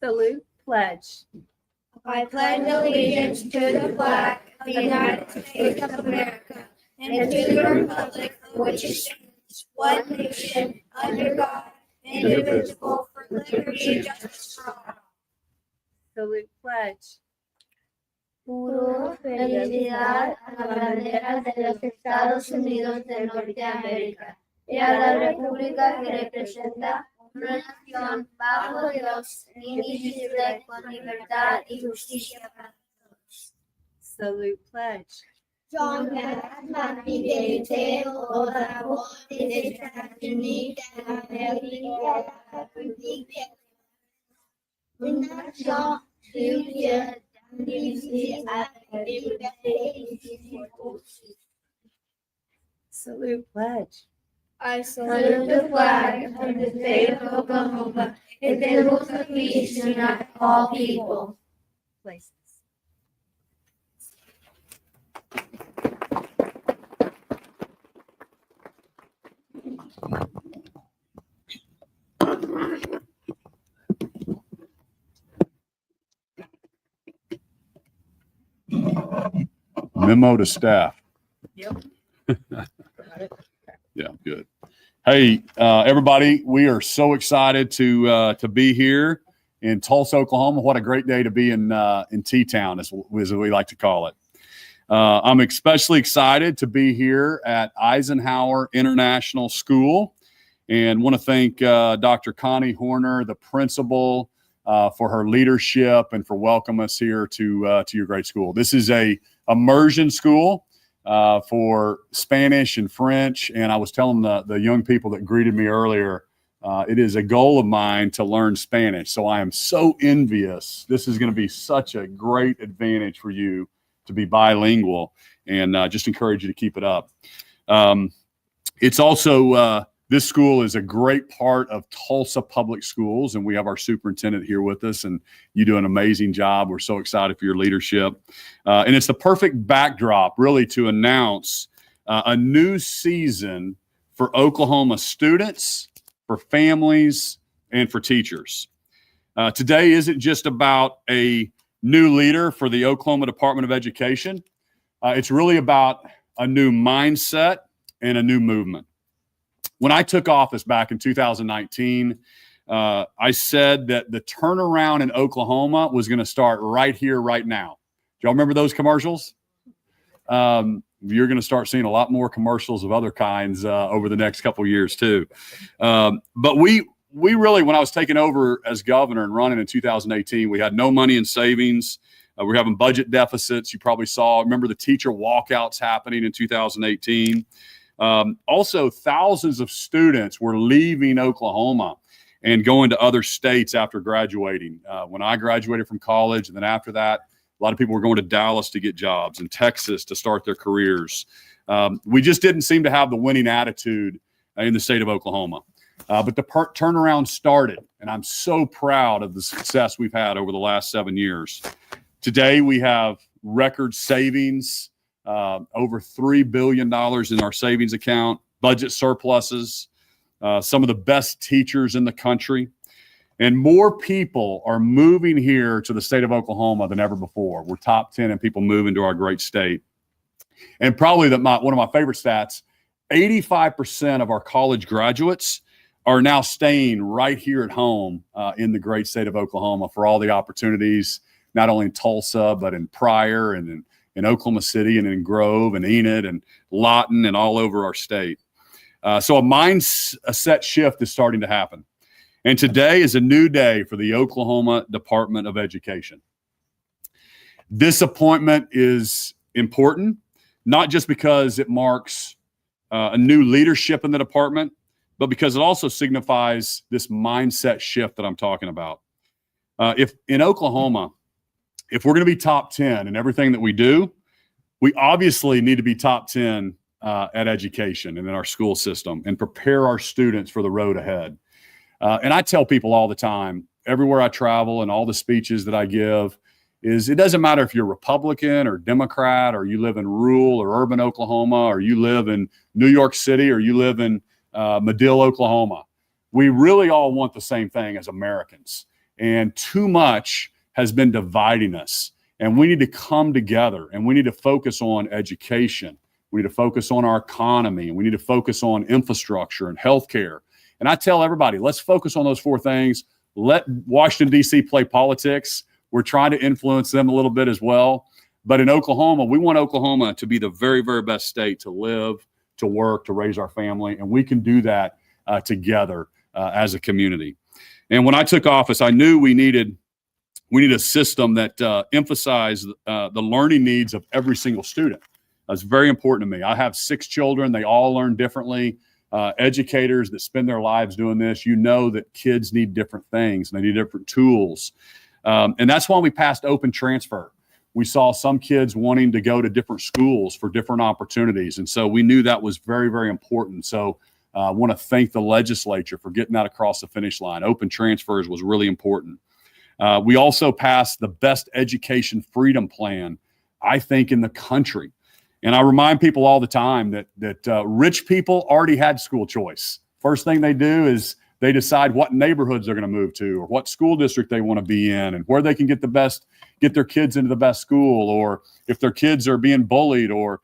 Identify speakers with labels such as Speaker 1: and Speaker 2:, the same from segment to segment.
Speaker 1: Salute, pledge.
Speaker 2: I pledge allegiance to the flag of the United States of America and to the republic for which it stands, one nation, under God, indivisible, for liberty and justice for all.
Speaker 1: Salute, pledge.
Speaker 3: Juro fidelidad a la bandera de los Estados Unidos de Norteamérica y a la república que representa
Speaker 2: una nación bajo Dios, indivisible, con libertad y justicia para todos.
Speaker 1: Salute pledge.
Speaker 2: John Fidélité au drapeau des États-Unis d'Amérique et à la République une nation unie, indivisible, avec liberté et justice pour tous.
Speaker 1: Salute pledge.
Speaker 2: I salute the flag of the state of Oklahoma and the rules of peace to unite all people.
Speaker 1: Places.
Speaker 4: Memo to staff.
Speaker 1: Yep.
Speaker 4: Yeah, good. Hey, everybody, we are so excited to be here in Tulsa, Oklahoma. What a great day to be in T-Town, as we like to call it. I'm especially excited to be here at Eisenhower International School, and want to thank Dr. Connie Horner, the principal, for her leadership and for welcoming us here to your great school. This is a immersion school for Spanish and French, and I was telling the young people that greeted me earlier, it is a goal of mine to learn Spanish. So I am so envious. This is going to be such a great advantage for you to be bilingual, and just encourage you to keep it up. It's also this school is a great part of Tulsa Public Schools, and we have our superintendent here with us, and you do an amazing job. We're so excited for your leadership. And it's the perfect backdrop, really, to announce a new season for Oklahoma students, for families, and for teachers. Today isn't just about a new leader for the Oklahoma Department of Education. It's really about a new mindset and a new movement. When I took office back in 2019, I said that the turnaround in Oklahoma was going to start right here, right now. Do y'all remember those commercials? You're going to start seeing a lot more commercials of other kinds over the next couple of years too. But we really, when I was taking over as governor and running in 2018, we had no money in savings. We were having budget deficits. You probably saw, remember the teacher walkouts happening in 2018. Also, thousands of students were leaving Oklahoma and going to other states after graduating. When I graduated from college, and then after that, a lot of people were going to Dallas to get jobs and Texas to start their careers. We just didn't seem to have the winning attitude in the state of Oklahoma. But the turnaround started, and I'm so proud of the success we've had over the last 7 years. Today, we have record savings, over $3 billion in our savings account, budget surpluses, some of the best teachers in the country, and more people are moving here to the state of Oklahoma than ever before. We're top 10 in people moving to our great state. And probably one of my favorite stats, 85% of our college graduates are now staying right here at home in the great state of Oklahoma for all the opportunities, not only in Tulsa, but in Pryor and in Oklahoma City and in Grove and Enid and Lawton and all over our state. So a mindset shift is starting to happen. And today is a new day for the Oklahoma Department of Education. This appointment is important, not just because it marks a new leadership in the department, but because it also signifies this mindset shift that I'm talking about. If in Oklahoma, if we're going to be top 10 in everything that we do, we obviously need to be top 10 at education and in our school system and prepare our students for the road ahead. And I tell people all the time, everywhere I travel and all the speeches that I give, is it doesn't matter if you're Republican or Democrat, or you live in rural or urban Oklahoma, or you live in New York City, or you live in Madill, Oklahoma. We really all want the same thing as Americans. And too much has been dividing us. And we need to come together, and we need to focus on education. We need to focus on our economy, and we need to focus on infrastructure and healthcare. And I tell everybody, let's focus on those 4 things. Let Washington, D.C. play politics. We're trying to influence them a little bit as well. But in Oklahoma, we want Oklahoma to be the very, very best state to live, to work, to raise our family. And we can do that together as a community. And when I took office, I knew we needed a system that emphasized the learning needs of every single student. That's very important to me. I have 6 children. They all learn differently. Educators that spend their lives doing this, you know that kids need different things and they need different tools. And that's why we passed open transfer. We saw some kids wanting to go to different schools for different opportunities. And so we knew that was very, very important. So I want to thank the legislature for getting that across the finish line. Open transfers was really important. We also passed the best education freedom plan, I think, in the country. And I remind people all the time that rich people already had school choice. First thing they do is they decide what neighborhoods they're going to move to or what school district they want to be in and where they can get their kids into the best school, or if their kids are being bullied or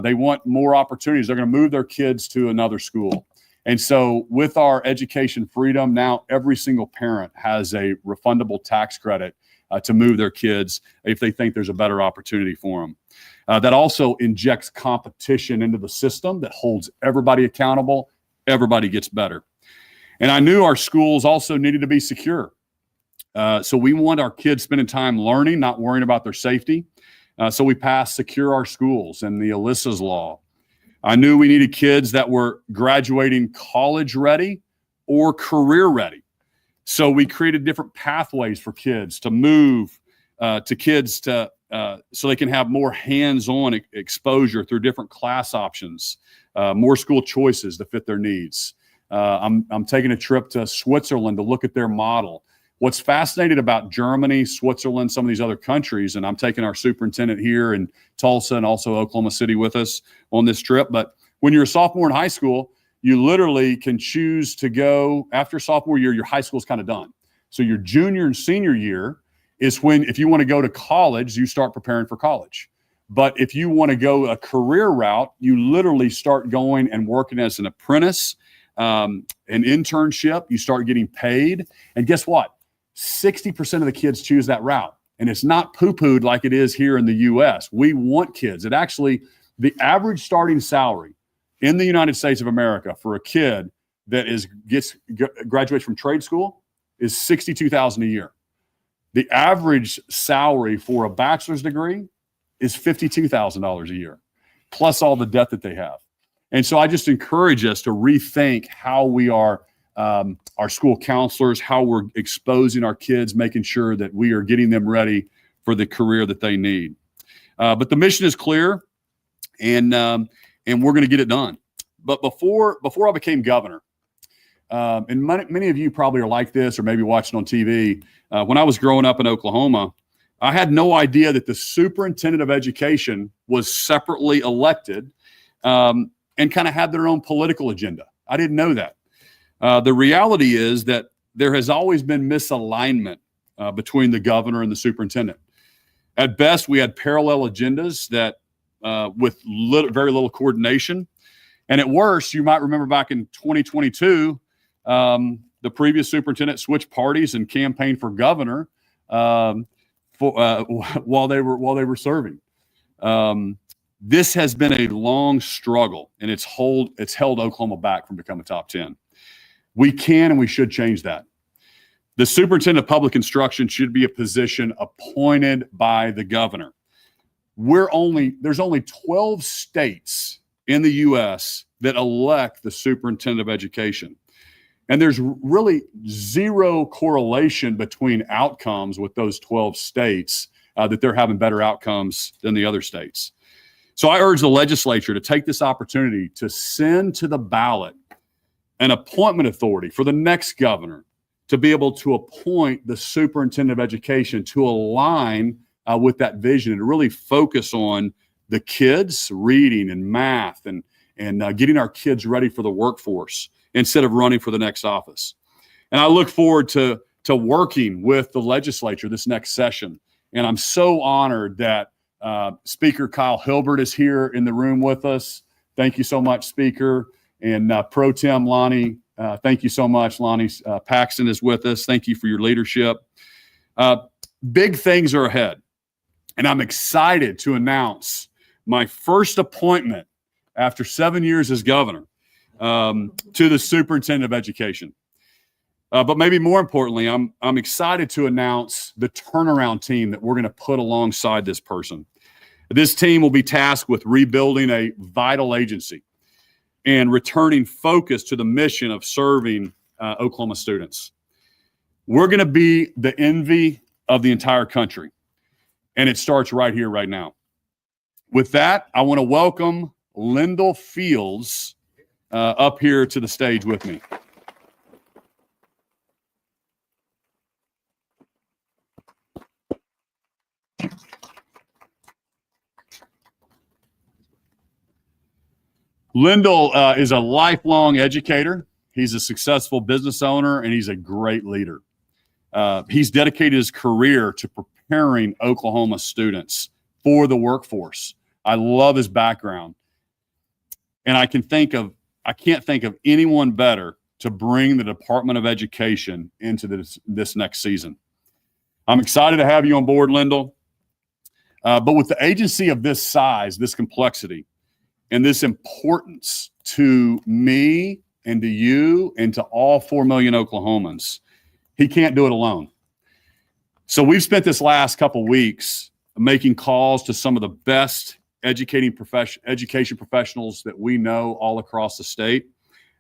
Speaker 4: they want more opportunities, they're going to move their kids to another school. And so with our education freedom, now every single parent has a refundable tax credit to move their kids if they think there's a better opportunity for them. That also injects competition into the system that holds everybody accountable. Everybody gets better. And I knew our schools also needed to be secure. So we want our kids spending time learning, not worrying about their safety. So we passed Secure Our Schools and the Alyssa's Law. I knew we needed kids that were graduating college ready or career ready. So we created different pathways for kids to move so they can have more hands-on exposure through different class options, more school choices to fit their needs. I'm taking a trip to Switzerland to look at their model. What's fascinating about Germany, Switzerland, some of these other countries, and I'm taking our superintendent here in Tulsa and also Oklahoma City with us on this trip. But when you're a sophomore in high school, you literally can choose to go after sophomore year, your high school is kind of done. So your junior and senior year is when, if you want to go to college, you start preparing for college. But if you want to go a career route, you literally start going and working as an apprentice, an internship, you start getting paid. And guess what? 60% of the kids choose that route. And it's not poo-pooed like it is here in the US. We want kids. It actually, the average starting salary in the United States of America for a kid that graduates from trade school is $62,000 a year. The average salary for a bachelor's degree is $52,000 a year, plus all the debt that they have. And so I just encourage us to rethink how we are, our school counselors, how we're exposing our kids, making sure that we are getting them ready for the career that they need. But the mission is clear, and we're going to get it done. But before I became governor, and many of you probably are like this or maybe watching on TV, when I was growing up in Oklahoma, I had no idea that the superintendent of education was separately elected and kind of had their own political agenda. I didn't know that. The reality is that there has always been misalignment between the governor and the superintendent. At best, we had parallel agendas that with very little coordination. And at worst, you might remember back in 2022, the previous superintendent switched parties and campaigned for governor while they were serving. This has been a long struggle, and it's held Oklahoma back from becoming top 10. We can and we should change that. The superintendent of public instruction should be a position appointed by the governor. There's only 12 states in the U.S. that elect the superintendent of education. And there's really zero correlation between outcomes with those 12 states that they're having better outcomes than the other states. So I urge the legislature to take this opportunity to send to the ballot an appointment authority for the next governor to be able to appoint the superintendent of education to align with that vision and to really focus on the kids, reading and math and getting our kids ready for the workforce instead of running for the next office. And I look forward to working with the legislature this next session. And I'm so honored that Speaker Kyle Hilbert is here in the room with us. Thank you so much, Speaker. And Pro Tem Lonnie, thank you so much. Lonnie Paxton is with us. Thank you for your leadership. Big things are ahead. And I'm excited to announce my first appointment after 7 years as governor to the superintendent of education. But maybe more importantly, I'm excited to announce the turnaround team that we're going to put alongside this person. This team will be tasked with rebuilding a vital agency and returning focus to the mission of serving Oklahoma students. We're going to be the envy of the entire country, and it starts right here, right now. With that, I want to welcome Lyndall Fields up here to the stage with me. Lyndall is a lifelong educator. He's a successful business owner, and he's a great leader. He's dedicated his career to preparing Oklahoma students for the workforce. I love his background. And I can't think of anyone better to bring the Department of Education into this next season. I'm excited to have you on board, Lyndall. But with the agency of this size, this complexity, and this importance to me and to you and to all 4 million Oklahomans, he can't do it alone. So we've spent this last couple weeks making calls to some of the best education professionals that we know all across the state,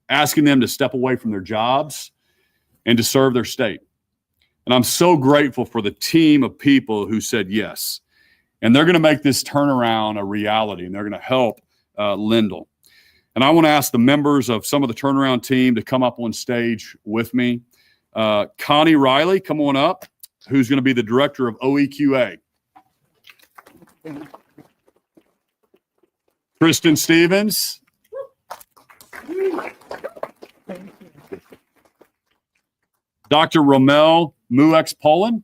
Speaker 4: asking them to step away from their jobs and to serve their state. And I'm so grateful for the team of people who said yes. And they're going to make this turnaround a reality, and they're going to help Lyndall. And I want to ask the members of some of the turnaround team to come up on stage with me. Connie Riley, come on up, who's going to be the director of OEQA. Kristen Stevens. Dr. Romel Muex-Poland.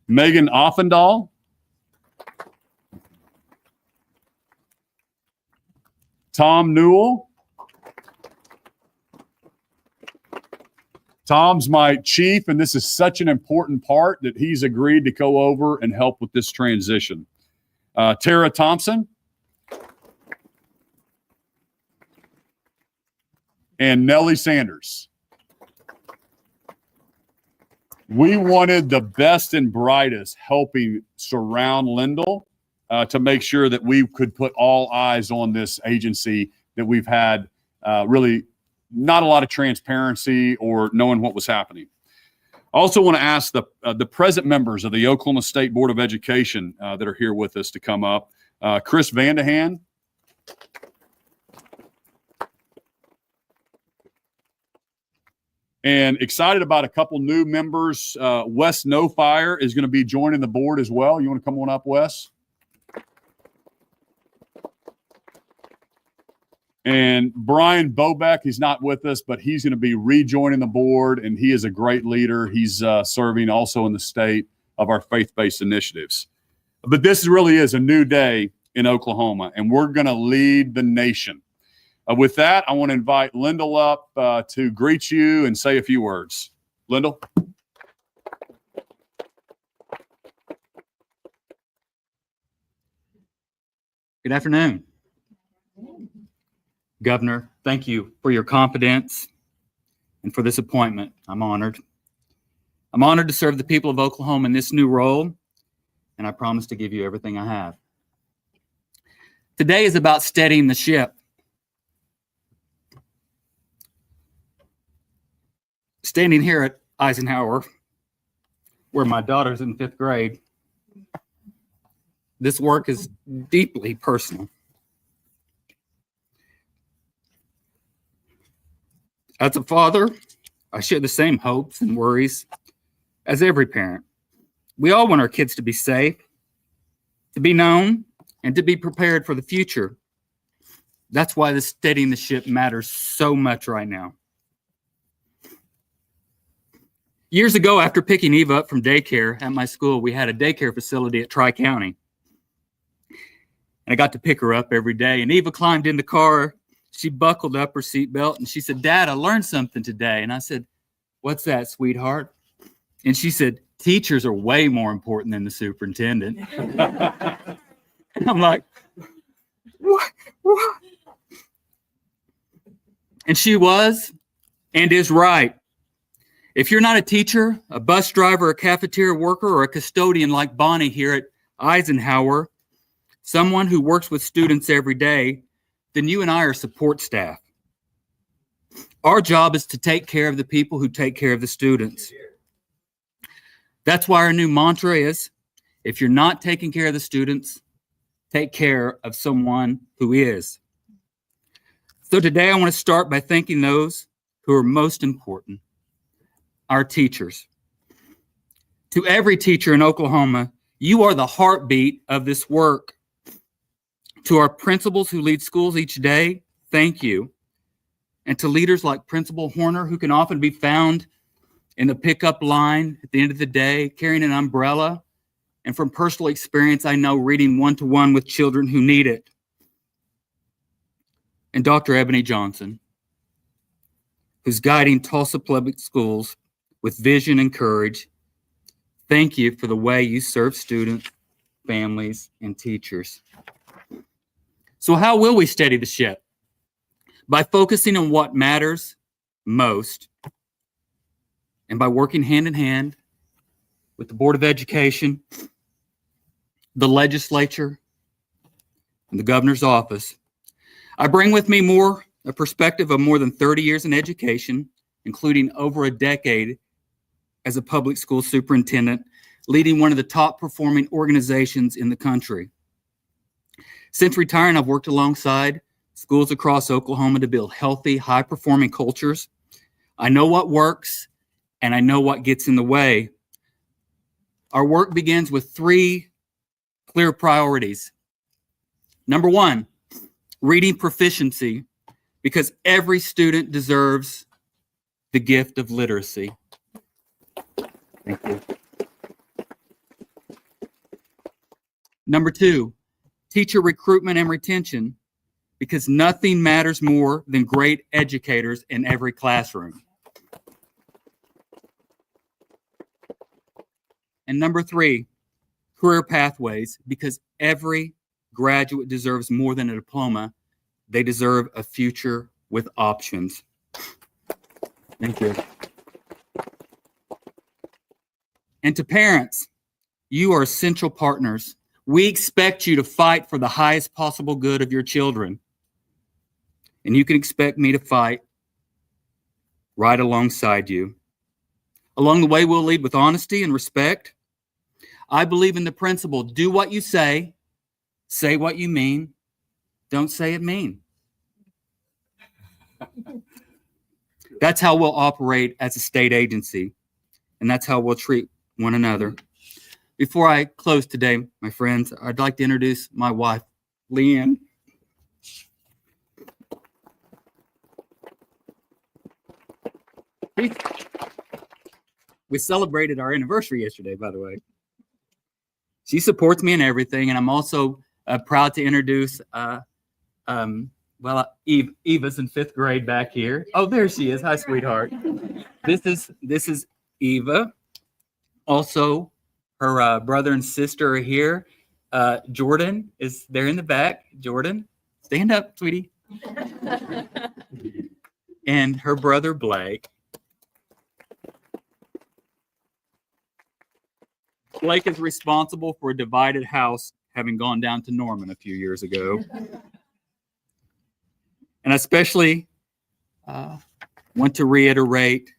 Speaker 4: Megan Offendal. Tom Newell. Tom's my chief, and this is such an important part that he's agreed to go over and help with this transition. Tara Thompson. And Nellie Sanders. We wanted the best and brightest helping surround Lyndall to make sure that we could put all eyes on this agency that we've had really not a lot of transparency or knowing what was happening. I also want to ask the present members of the Oklahoma State Board of Education that are here with us to come up. Chris Vandehan. And excited about a couple new members. Wes Nofire is going to be joining the board as well. You want to come on up, Wes? And Brian Bobeck, he's not with us, but he's going to be rejoining the board, and he is a great leader. He's serving also in the state of our faith-based initiatives. But this really is a new day in Oklahoma, and we're going to lead the nation. With that, I want to invite Lyndall up to greet you and say a few words. Lyndall.
Speaker 5: Good afternoon. Governor, thank you for your confidence and for this appointment. I'm honored. I'm honored to serve the people of Oklahoma in this new role, and I promise to give you everything I have. Today is about steadying the ship. Standing here at Eisenhower, where my daughter's in 5th grade, this work is deeply personal. As a father, I share the same hopes and worries as every parent. We all want our kids to be safe, to be known, and to be prepared for the future. That's why the steadying the ship matters so much right now. Years ago, after picking Eva up from daycare at my school, we had a daycare facility at Tri-County. And I got to pick her up every day. And Eva climbed in the car. She buckled up her seatbelt and she said, "Dad, I learned something today." And I said, "What's that, sweetheart?" And she said, "Teachers are way more important than the superintendent." And I'm like, what? And she was and is right. If you're not a teacher, a bus driver, a cafeteria worker, or a custodian like Bonnie here at Eisenhower, someone who works with students every day, then you and I are support staff. Our job is to take care of the people who take care of the students. That's why our new mantra is, if you're not taking care of the students, take care of someone who is. So today I want to start by thanking those who are most important, our teachers. To every teacher in Oklahoma, you are the heartbeat of this work. To our principals who lead schools each day, thank you. And to leaders like Principal Horner, who can often be found in the pickup line at the end of the day, carrying an umbrella. And from personal experience, I know reading one-to-one with children who need it. And Dr. Ebony Johnson, who's guiding Tulsa Public Schools with vision and courage. Thank you for the way you serve students, families, and teachers. So how will we steady the ship? By focusing on what matters most, and by working hand in hand with the Board of Education, the legislature, and the governor's office. I bring with me a perspective of more than 30 years in education, including over a decade as a public school superintendent, leading one of the top performing organizations in the country. Since retiring, I've worked alongside schools across Oklahoma to build healthy, high-performing cultures. I know what works, and I know what gets in the way. Our work begins with 3 clear priorities. Number 1, reading proficiency, because every student deserves the gift of literacy. Thank you. Number 2, teacher recruitment and retention, because nothing matters more than great educators in every classroom. And number 3, career pathways, because every graduate deserves more than a diploma. They deserve a future with options. Thank you. And to parents, you are essential partners. We expect you to fight for the highest possible good of your children. And you can expect me to fight right alongside you. Along the way, we'll lead with honesty and respect. I believe in the principle, do what you say what you mean, don't say it mean. That's how we'll operate as a state agency, and that's how we'll treat one another. Before I close today, my friends, I'd like to introduce my wife, Leanne. We celebrated our anniversary yesterday, by the way. She supports me in everything, and I'm also proud to introduce, Eva's in 5th grade back here. Oh, there she is. Hi, sweetheart. This is Eva. Also, her brother and sister are here. Jordan is there in the back. Jordan, stand up, sweetie. And her brother, Blake. Blake is responsible for a divided house, having gone down to Norman a few years ago. And I especially want to reiterate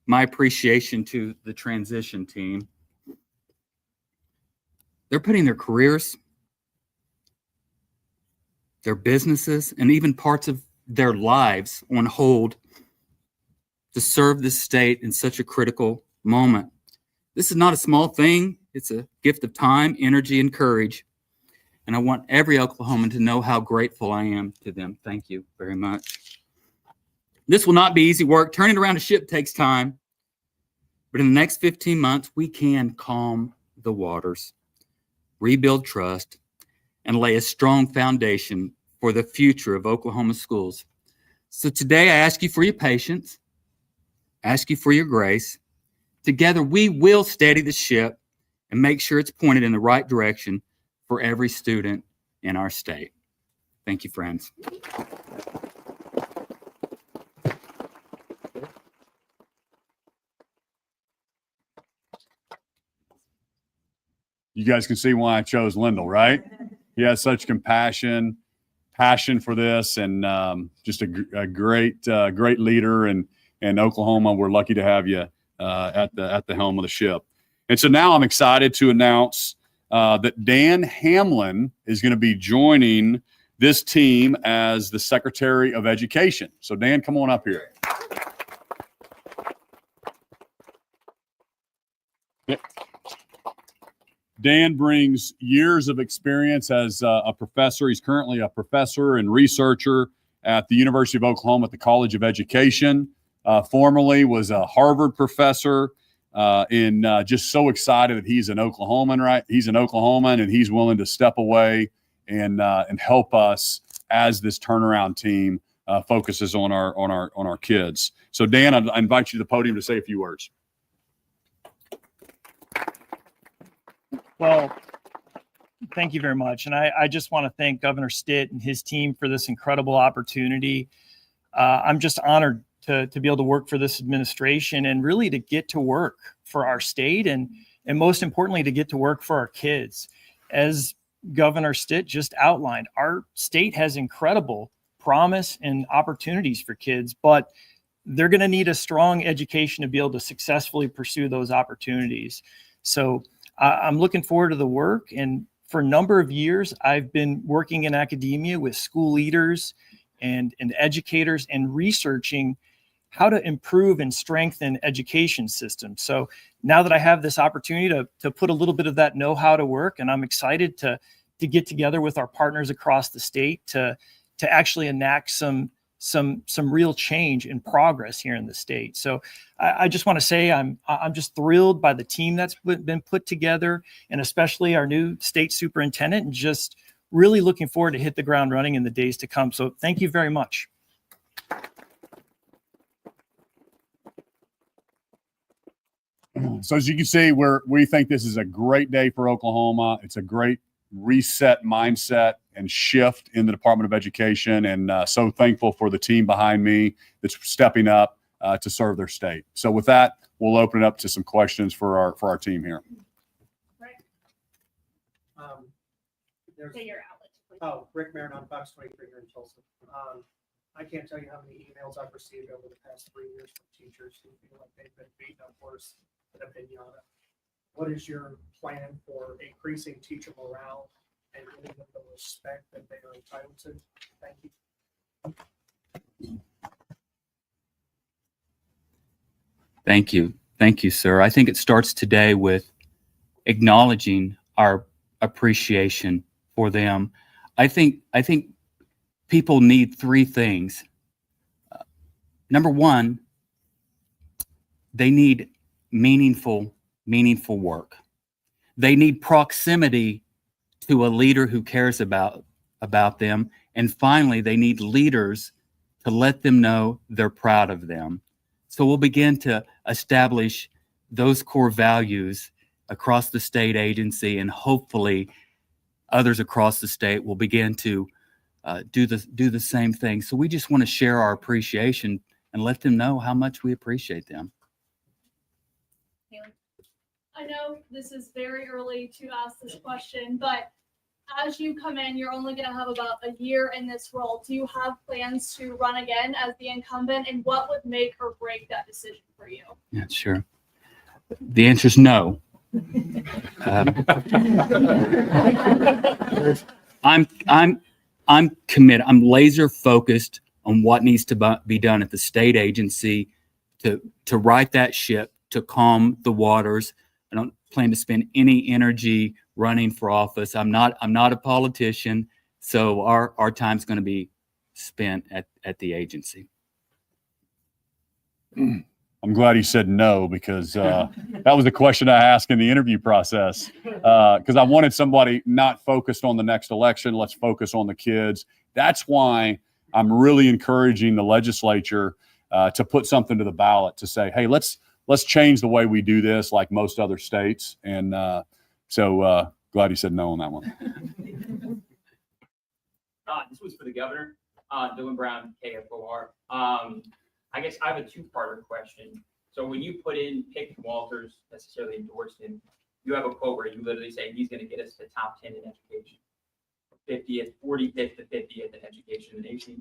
Speaker 5: my appreciation to the transition team. They're putting their careers, their businesses, and even parts of their lives on hold to serve this state in such a critical moment. This is not a small thing. It's a gift of time, energy, and courage. And I want every Oklahoman to know how grateful I am to them. Thank you very much. This will not be easy work. Turning around a ship takes time. But in the next 15 months, we can calm the waters, rebuild trust, and lay a strong foundation for the future of Oklahoma schools. So today I ask you for your patience, ask you for your grace. Together, we will steady the ship and make sure it's pointed in the right direction for every student in our state. Thank you, friends.
Speaker 4: You guys can see why I chose Lyndall, right? He has such passion for this, and just a great leader. And Oklahoma, we're lucky to have you at the helm of the ship. And so now I'm excited to announce that Dan Hamlin is going to be joining this team as the Secretary of Education. So Dan, come on up here. Dan brings years of experience as a professor. He's currently a professor and researcher at the University of Oklahoma at the College of Education. Formerly was a Harvard professor, and just so excited that he's an Oklahoman, right? He's an Oklahoman, and he's willing to step away and help us as this turnaround team focuses on our kids. So Dan, I invite you to the podium to say a few words.
Speaker 6: Well, thank you very much. And I just want to thank Governor Stitt and his team for this incredible opportunity. I'm just honored to be able to work for this administration and really to get to work for our state and most importantly, to get to work for our kids. As Governor Stitt just outlined, our state has incredible promise and opportunities for kids, but they're going to need a strong education to be able to successfully pursue those opportunities. So I'm looking forward to the work. And for a number of years, I've been working in academia with school leaders and educators and researching how to improve and strengthen education systems. So now that I have this opportunity to put a little bit of that know-how to work, and I'm excited to get together with our partners across the state to actually enact some real change and progress here in the state. So I just want to say I'm just thrilled by the team that's been put together, and especially our new state superintendent, and just really looking forward to hit the ground running in the days to come. So thank you very much.
Speaker 4: So as you can see, we think this is a great day for Oklahoma. It's a great reset mindset and shift in the Department of Education, and so thankful for the team behind me that's stepping up to serve their state. So with that, we'll open it up to some questions for our team here.
Speaker 7: Rick Marin, Fox 23 here in Tulsa. I can't tell you how many emails I've received over the past 3 years from teachers who feel like they've been beaten up worse that have been yada. What is your plan for increasing teacher morale and giving them the respect that they are entitled to? Thank you.
Speaker 5: Thank you, sir. I think it starts today with acknowledging our appreciation for them. I think people need three things. Number one, they need meaningful work. They need proximity to a leader who cares about them. And finally, they need leaders to let them know they're proud of them. So we'll begin to establish those core values across the state agency, and hopefully others across the state will begin to do the same thing. So we just want to share our appreciation and let them know how much we appreciate them.
Speaker 8: I know this is very early to ask this question, but as you come in, you're only going to have about a year in this role. Do you have plans to run again as the incumbent, and what would make or break that decision for you?
Speaker 5: Yeah, sure. The answer is no. I'm committed. I'm laser focused on what needs to be done at the state agency to right that ship, to calm the waters. I don't plan to spend any energy running for office. I'm not a politician, so our time's going to be spent at the agency.
Speaker 4: I'm glad he said no, because that was the question I asked in the interview process, because I wanted somebody not focused on the next election. Let's focus on the kids. That's why I'm really encouraging the legislature to put something to the ballot to say, hey, let's change the way we do this, like most other states. And so glad he said no on that one.
Speaker 9: This was for the governor, Dylan Brown, KFOR. I guess I have a two-parter question. So when you put in Pick and Walters, necessarily endorsed him, you have a quote where you literally say he's going to get us to top 10 in education, 50th, 45th to 50th in education and AC.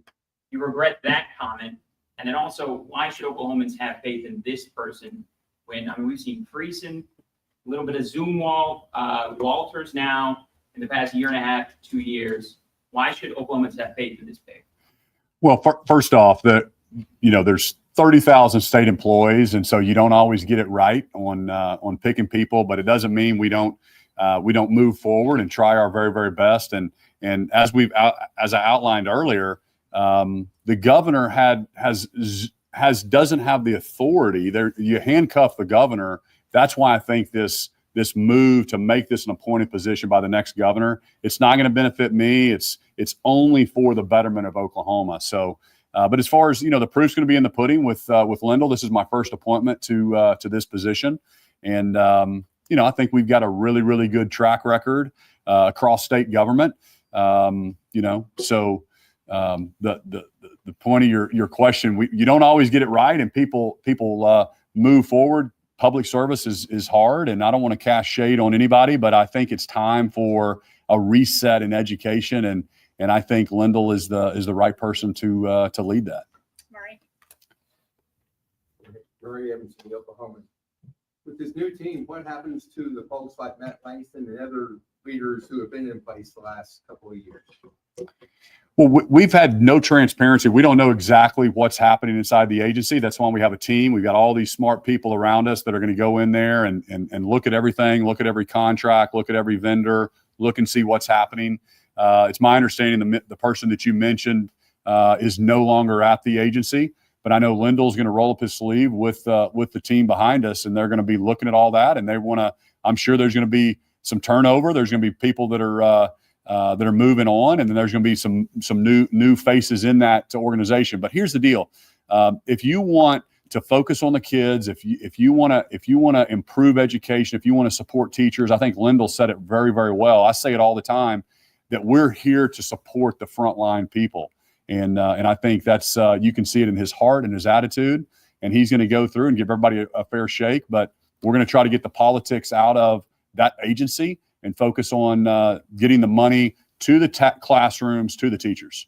Speaker 9: You regret that comment. And then also, why should Oklahomans have faith in this person when, I mean, we've seen Friesen, a little bit of Zumwalt, Walters now in the past year and a half, 2 years. Why should Oklahomans have faith in this pick?
Speaker 4: Well, first off, there's 30,000 state employees, and so you don't always get it right on picking people, but it doesn't mean we don't move forward and try our very, very best. And as I outlined earlier, the governor doesn't have the authority there. You handcuff the governor. That's why I think this move to make this an appointed position by the next governor, it's not going to benefit me. It's only for the betterment of Oklahoma. So, but as far as, the proof's going to be in the pudding with Lindell. This is my first appointment to this position. And, I think we've got a really, really good track record across state government. So the point of your question, you don't always get it right, and people move forward. Public service is hard, and I don't want to cast shade on anybody, but I think it's time for a reset in education, and I think Lindell is the right person to lead that.
Speaker 8: Murray.
Speaker 10: Murray Evans from the Oklahoma. With this new team, what happens to the folks like Matt Langston and other leaders who have been in place the last couple of years?
Speaker 4: Well, we've had no transparency. We don't know exactly what's happening inside the agency. That's why we have a team. We've got all these smart people around us that are going to go in there and look at everything, look at every contract, look at every vendor, look and see what's happening. It's my understanding the person that you mentioned is no longer at the agency, but I know Lindell's going to roll up his sleeve with the team behind us, and they're going to be looking at all that. And I'm sure there's going to be some turnover. There's going to be people that are moving on, and then there's going to be some new faces in that organization. But here's the deal: if you want to focus on the kids, if you want to improve education, if you want to support teachers, I think Lindell said it very, very well. I say it all the time that we're here to support the frontline people, and I think that's you can see it in his heart and his attitude, and he's going to go through and give everybody a fair shake. But we're going to try to get the politics out of that agency and focus on getting the money to the classrooms, to the teachers.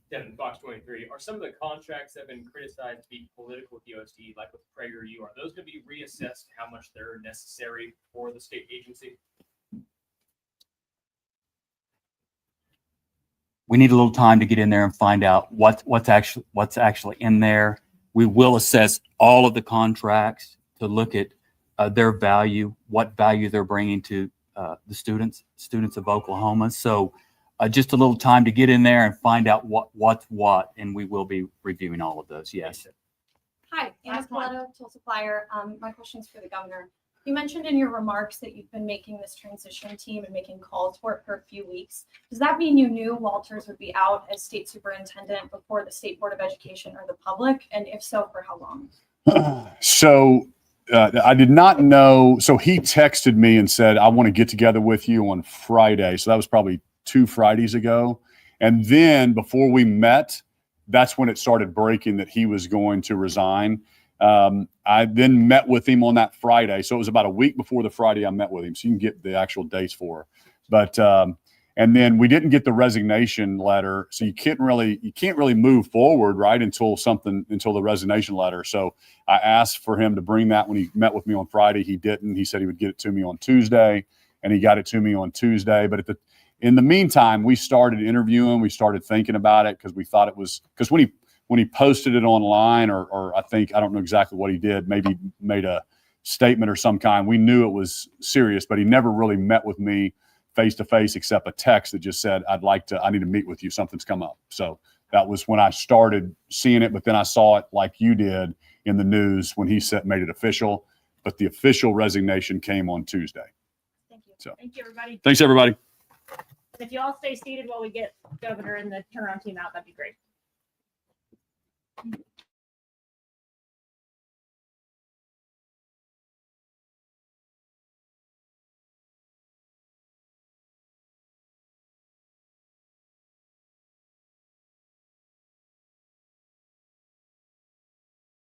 Speaker 11: Devin, Fox 23. Are some of the contracts that have been criticized to be political with the OSD, like with PragerU, are those going to be reassessed how much they're necessary for the state agency?
Speaker 5: We need a little time to get in there and find out what's actually in there. We will assess all of the contracts to look at their value, what value they're bringing to the students of Oklahoma. So just a little time to get in there and find out what's what, and we will be reviewing all of those. Yes.
Speaker 12: Hi, Anna Coletto, Tulsa Flyer. My question is for the governor. You mentioned in your remarks that you've been making this transition team and making calls for it for a few weeks. Does that mean you knew Walters would be out as state superintendent before the State Board of Education or the public? And if so, for how long?
Speaker 4: So I did not know. So he texted me and said, I want to get together with you on Friday. So that was probably 2 Fridays ago. And then before we met, that's when it started breaking that he was going to resign. I then met with him on that Friday. So it was about a week before the Friday I met with him. So you can get the actual dates for her. But, and then we didn't get the resignation letter. So you can't really move forward, right, until the resignation letter. So I asked for him to bring that when he met with me on Friday. He didn't. He said he would get it to me on Tuesday, and he got it to me on Tuesday. But in the meantime, we started interviewing. We started thinking about it because we thought it was, because when he posted it online, or I don't know exactly what he did, maybe made a statement or some kind, we knew it was serious, but he never really met with me face to face except a text that just said, I need to meet with you. Something's come up. So that was when I started seeing it, but then I saw it like you did in the news when he made it official, but the official resignation came on Tuesday.
Speaker 12: Thank you.
Speaker 4: So
Speaker 1: Thank you, everybody.
Speaker 4: thanks, everybody.
Speaker 1: If you all stay seated while we get governor and the turnaround team out, that'd be great.